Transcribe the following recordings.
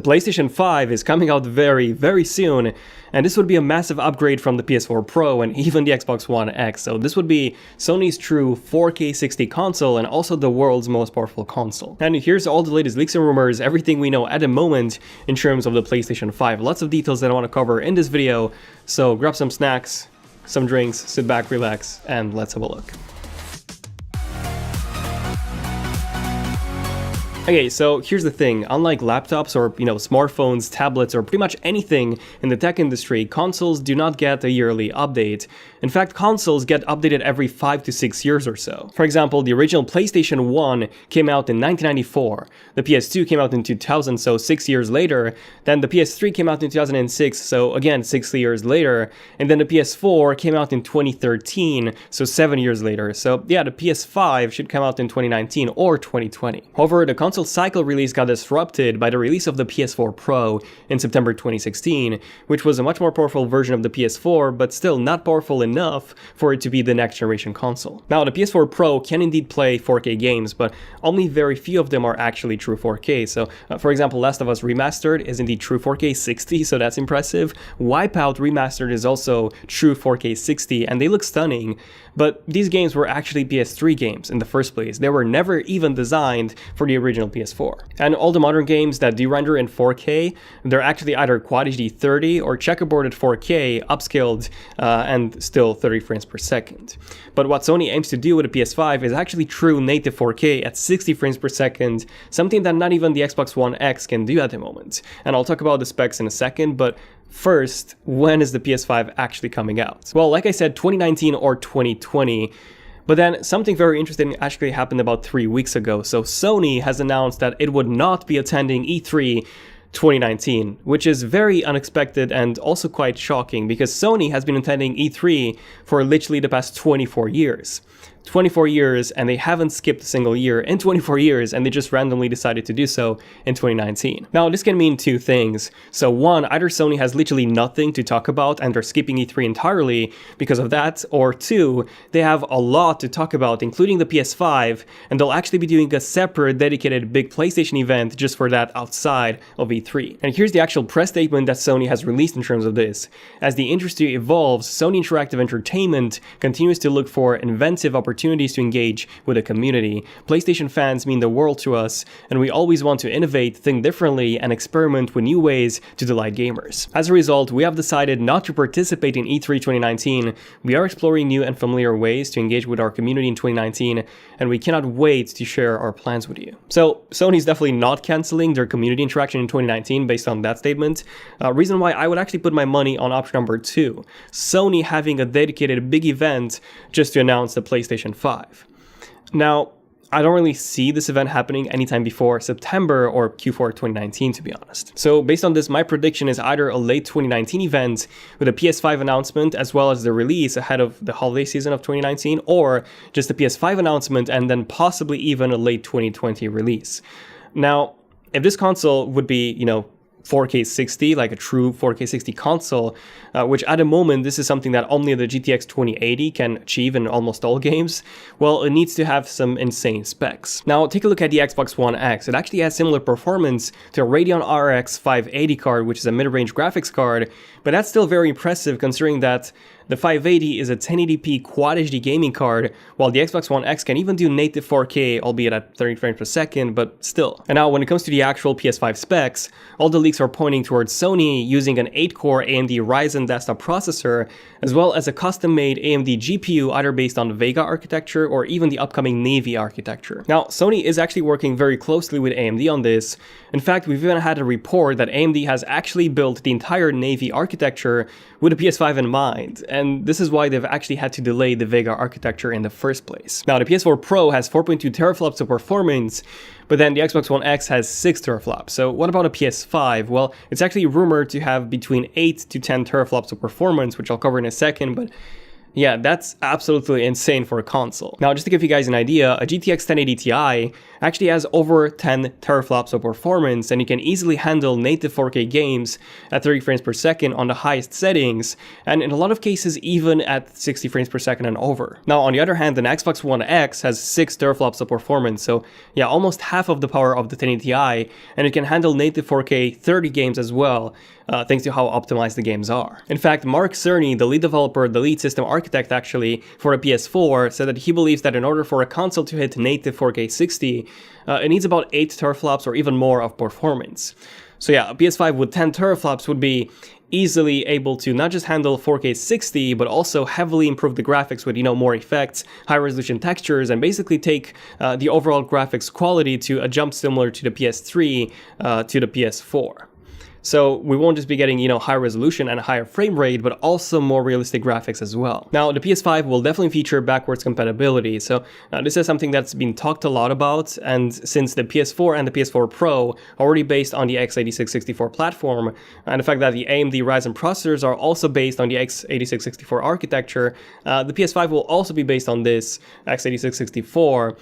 the PlayStation 5 is coming out very, very soon, and this would be a massive upgrade from the PS4 Pro and even the Xbox One X. So this would be Sony's true 4K 60 console and also the world's most powerful console. And here's all the latest leaks and rumors, everything we know at the moment in terms of the PlayStation 5. Lots of details that I want to cover in this video, so grab some snacks, some drinks, sit back, relax, and let's have a look. Okay, so here's the thing, unlike laptops or, smartphones, tablets, or pretty much anything in the tech industry, consoles do not get a yearly update. In fact, consoles get updated every 5 to 6 years or so. For example, the original PlayStation 1 came out in 1994, the PS2 came out in 2000, so 6 years later, then the PS3 came out in 2006, so again 6 years later, and then the PS4 came out in 2013, so 7 years later. So yeah, the PS5 should come out in 2019 or 2020. However, the console cycle release got disrupted by the release of the PS4 Pro in September 2016, which was a much more powerful version of the PS4, but still not powerful enough for it to be the next generation console. Now, the PS4 Pro can indeed play 4K games, but only very few of them are actually true 4K. So, for example, Last of Us Remastered is indeed true 4K 60, so that's impressive. Wipeout Remastered is also true 4K 60, and they look stunning, but these games were actually PS3 games in the first place. They were never even designed for the original PS4. And all the modern games that do render in 4K, they're actually either Quad HD 30 or checkerboarded 4K, upscaled, and still 30 frames per second. But what Sony aims to do with the PS5 is actually true native 4K at 60 frames per second, something that not even the Xbox One X can do at the moment. And I'll talk about the specs in a second, but first, when is the PS5 actually coming out? Well, like I said, 2019 or 2020. But then something very interesting actually happened about 3 weeks ago. So Sony has announced that it would not be attending E3 2019, which is very unexpected and also quite shocking because Sony has been attending E3 for literally the past 24 years. 24 years, and they haven't skipped a single year in 24 years, and they just randomly decided to do so in 2019. Now, this can mean two things. So one, either Sony has literally nothing to talk about and they're skipping E3 entirely because of that, or two, they have a lot to talk about, including the PS5, and they'll actually be doing a separate dedicated big PlayStation event just for that outside of E3. And here's the actual press statement that Sony has released in terms of this. As the industry evolves, Sony Interactive Entertainment continues to look for inventive opportunities to engage with the community. PlayStation fans mean the world to us, and we always want to innovate, think differently, and experiment with new ways to delight gamers. As a result, we have decided not to participate in E3 2019. We are exploring new and familiar ways to engage with our community in 2019, and we cannot wait to share our plans with you. So, Sony's definitely not canceling their community interaction in 2019 based on that statement. Reason why I would actually put my money on option number 2. Sony having a dedicated big event just to announce the PlayStation 5. Now, I don't really see this event happening anytime before September or Q4 2019, to be honest. So based on this, my prediction is either a late 2019 event with a PS5 announcement as well as the release ahead of the holiday season of 2019, or just a PS5 announcement and then possibly even a late 2020 release. Now, if this console would be, 4K 60, like a true 4K 60 console, which at the moment this is something that only the GTX 2080 can achieve in almost all games, well, it needs to have some insane specs. Now, take a look at the Xbox One X. It actually has similar performance to a Radeon RX 580 card, which is a mid-range graphics card, but that's still very impressive considering that the 580 is a 1080p Quad HD gaming card, while the Xbox One X can even do native 4K, albeit at 30 frames per second, but still. And now, when it comes to the actual PS5 specs, all the leaks are pointing towards Sony using an 8-core AMD Ryzen desktop processor, as well as a custom-made AMD GPU either based on the Vega architecture or even the upcoming Navy architecture. Now, Sony is actually working very closely with AMD on this. In fact, we've even had a report that AMD has actually built the entire Navy architecture with the PS5 in mind, and this is why they've actually had to delay the Vega architecture in the first place. Now, the PS4 Pro has 4.2 teraflops of performance, but then the Xbox One X has 6 teraflops. So what about a PS5? Well, it's actually rumored to have between 8 to 10 teraflops of performance, which I'll cover in a second, but Yeah, that's absolutely insane for a console. Now, just to give you guys an idea, a GTX 1080 Ti actually has over 10 teraflops of performance, and you can easily handle native 4K games at 30 frames per second on the highest settings, and in a lot of cases even at 60 frames per second and over. Now, on the other hand, an Xbox One X has 6 teraflops of performance, so yeah, almost half of the power of the 1080 Ti, and it can handle native 4K 30 games as well, thanks to how optimized the games are. In fact, Mark Cerny, the lead developer, the lead system architect actually for a PS4, said that he believes that in order for a console to hit native 4K 60, it needs about 8 teraflops or even more of performance. So yeah, a PS5 with 10 teraflops would be easily able to not just handle 4K 60, but also heavily improve the graphics with, more effects, high resolution textures, and basically take the overall graphics quality to a jump similar to the PS3 to the PS4. So we won't just be getting, high resolution and a higher frame rate, but also more realistic graphics as well. Now, the PS5 will definitely feature backwards compatibility. So this is something that's been talked a lot about. And since the PS4 and the PS4 Pro are already based on the x86-64 platform, and the fact that the AMD Ryzen processors are also based on the x86-64 architecture, the PS5 will also be based on this x86-64.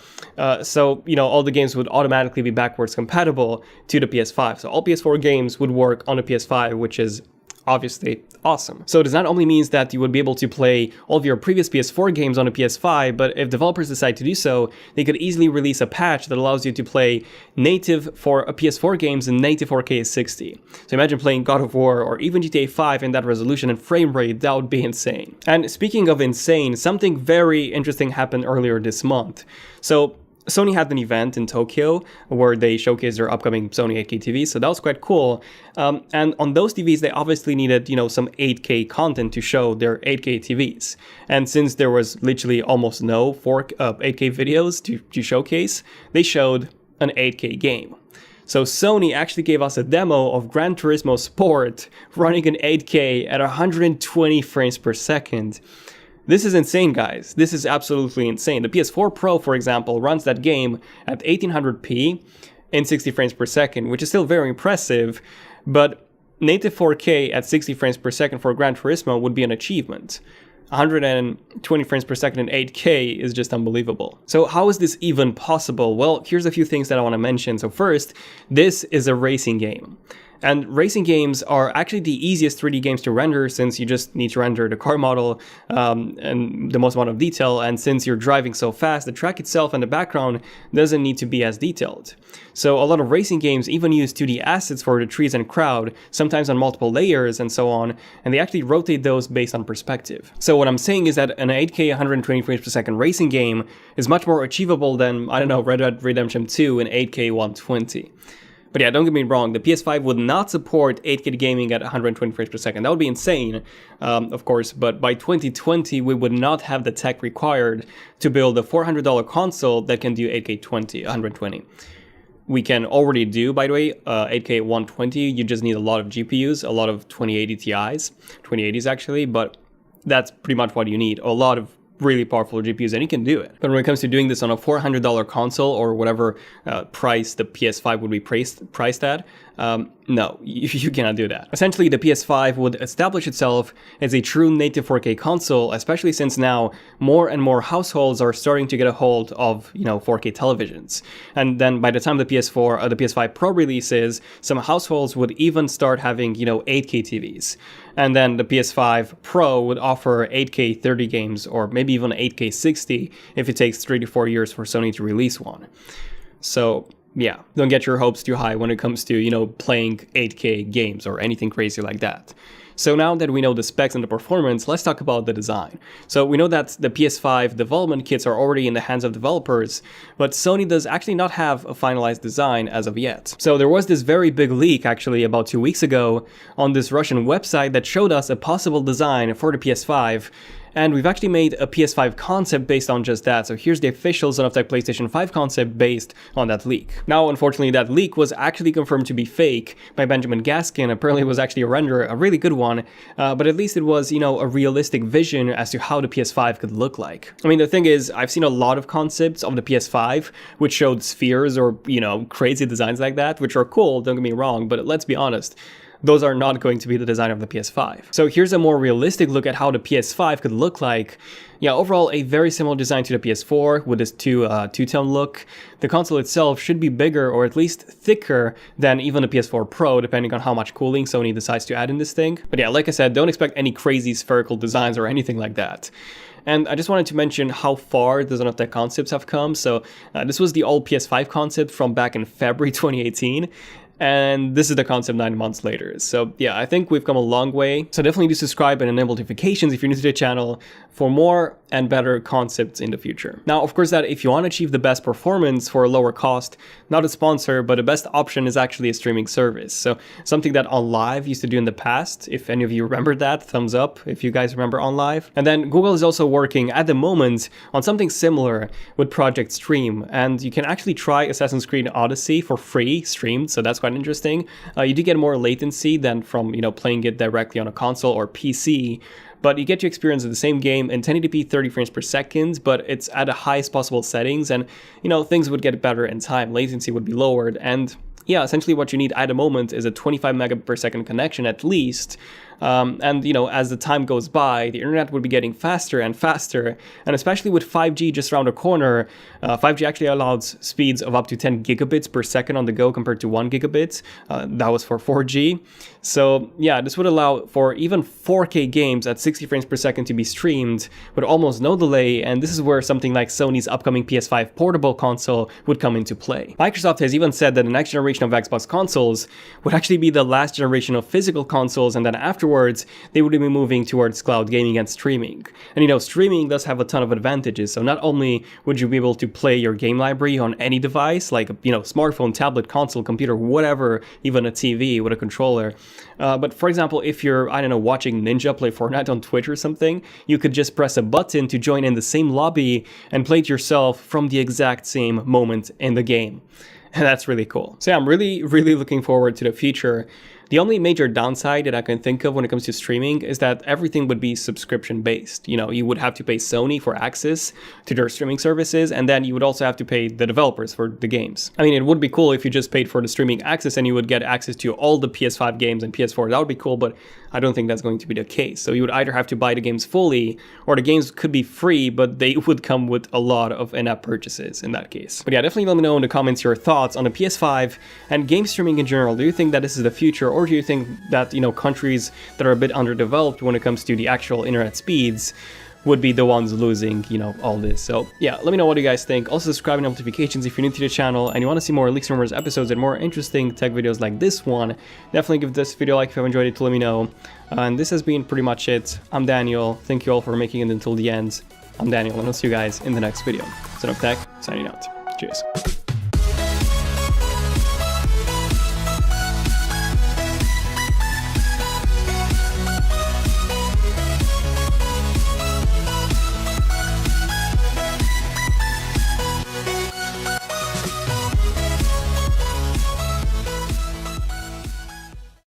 So, all the games would automatically be backwards compatible to the PS5. So all PS4 games would work on a PS5, which is obviously awesome. So this not only means that you would be able to play all of your previous PS4 games on a PS5, but if developers decide to do so, they could easily release a patch that allows you to play native for a PS4 games in native 4K 60. So imagine playing God of War or even GTA 5 in that resolution and frame rate. That would be insane. And speaking of insane, something very interesting happened earlier this month. So Sony had an event in Tokyo where they showcased their upcoming Sony 8K TVs, so that was quite cool. And on those TVs, they obviously needed, some 8K content to show their 8K TVs. And since there was literally almost no 8K videos to showcase, they showed an 8K game. So Sony actually gave us a demo of Gran Turismo Sport running in 8K at 120 frames per second. This is insane, guys. This is absolutely insane. The PS4 Pro, for example, runs that game at 1800p in 60 frames per second, which is still very impressive, but native 4K at 60 frames per second for Gran Turismo would be an achievement. 120 frames per second in 8K is just unbelievable. So how is this even possible? Well, here's a few things that I want to mention. So first, this is a racing game. And racing games are actually the easiest 3D games to render, since you just need to render the car model and the most amount of detail. And since you're driving so fast, the track itself and the background doesn't need to be as detailed. So a lot of racing games even use 2D assets for the trees and crowd, sometimes on multiple layers and so on, and they actually rotate those based on perspective. So what I'm saying is that an 8K 120 frames per second racing game is much more achievable than, Red Dead Redemption 2 in 8K 120. But yeah, don't get me wrong, the PS5 would not support 8K gaming at 120 frames per second. That would be insane, of course, but by 2020, we would not have the tech required to build a $400 console that can do 8K 120. We can already do, by the way, 8K 120. You just need a lot of GPUs, a lot of 2080 Ti's, 2080s actually, but that's pretty much what you need. A lot of really powerful GPUs, and you can do it. But when it comes to doing this on a $400 console or whatever price the PS5 would be priced at, no, you cannot do that. Essentially, the PS5 would establish itself as a true native 4K console, especially since now more and more households are starting to get a hold of, 4K televisions. And then by the time the PS5 Pro releases, some households would even start having, 8K TVs. And then the PS5 Pro would offer 8K 30 games, or maybe even 8K 60 if it takes 3 to 4 years for Sony to release one. So yeah, don't get your hopes too high when it comes to, playing 8K games or anything crazy like that. So now that we know the specs and the performance, let's talk about the design. So we know that the PS5 development kits are already in the hands of developers, but Sony does actually not have a finalized design as of yet. So there was this very big leak actually about 2 weeks ago on this Russian website that showed us a possible design for the PS5. And we've actually made a PS5 concept based on just that. So here's the official Zone of Tech PlayStation 5 concept based on that leak. Now, unfortunately, that leak was actually confirmed to be fake by Benjamin Gaskin. Apparently, it was actually a render, a really good one. But at least it was, a realistic vision as to how the PS5 could look like. I mean, the thing is, I've seen a lot of concepts of the PS5 which showed spheres or, crazy designs like that, which are cool, don't get me wrong. But let's be honest. those are not going to be the design of the PS5. So here's a more realistic look at how the PS5 could look like. Yeah, overall a very similar design to the PS4 with this two-tone look. The console itself should be bigger or at least thicker than even the PS4 Pro, depending on how much cooling Sony decides to add in this thing. But yeah, like I said, don't expect any crazy spherical designs or anything like that. And I just wanted to mention how far the Zone of Tech concepts have come. So this was the old PS5 concept from back in February 2018. And this is the concept 9 months later. So yeah, I think we've come a long way. So definitely do subscribe and enable notifications if you're new to the channel for more and better concepts in the future. Now, of course, that if you want to achieve the best performance for a lower cost, not a sponsor, but the best option is actually a streaming service. So something that OnLive used to do in the past. If any of you remember that, thumbs up if you guys remember OnLive. And then Google is also working at the moment on something similar with Project Stream. And you can actually try Assassin's Creed Odyssey for free streamed. So that's quite interesting. You do get more latency than from, playing it directly on a console or PC, but you get to experience the same game in 1080p 30 frames per second, but it's at the highest possible settings, and things would get better in time. Latency would be lowered, and yeah, essentially what you need at the moment is a 25 megabit per second connection at least. And as the time goes by, the internet would be getting faster and faster, and especially with 5G just around the corner, 5G actually allows speeds of up to 10 gigabits per second on the go compared to 1 gigabit. That was for 4G. So yeah, this would allow for even 4K games at 60 frames per second to be streamed with almost no delay, and this is where something like Sony's upcoming PS5 portable console would come into play. Microsoft has even said that the next generation of Xbox consoles would actually be the last generation of physical consoles, and then afterwards they would be moving towards cloud gaming and streaming. And streaming does have a ton of advantages. So not only would you be able to play your game library on any device, like smartphone, tablet, console, computer, whatever, even a TV with a controller, but for example, if you're, watching Ninja play Fortnite on Twitch or something, you could just press a button to join in the same lobby and play it yourself from the exact same moment in the game. And that's really cool. So yeah, I'm really, really looking forward to the future. The only major downside that I can think of when it comes to streaming is that everything would be subscription based. You would have to pay Sony for access to their streaming services, and then you would also have to pay the developers for the games. I mean, it would be cool if you just paid for the streaming access and you would get access to all the PS5 games and PS4. That would be cool, but I don't think that's going to be the case. So you would either have to buy the games fully, or the games could be free, but they would come with a lot of in-app purchases in that case. But yeah, definitely let me know in the comments your thoughts on the PS5 and game streaming in general. Do you think that this is the future, or do you think that countries that are a bit underdeveloped when it comes to the actual internet speeds would be the ones losing all this? So yeah, let me know what you guys think. Also subscribe and notifications if you're new to the channel and you want to see more Leaks Rumors episodes and more interesting tech videos like this one. Definitely give this video a like if you have enjoyed it to let me know. And this has been pretty much it. I'm Daniel. Thank you all for making it until the end. I'm Daniel, and I'll see you guys in the next video. Zone of Tech signing out. Cheers.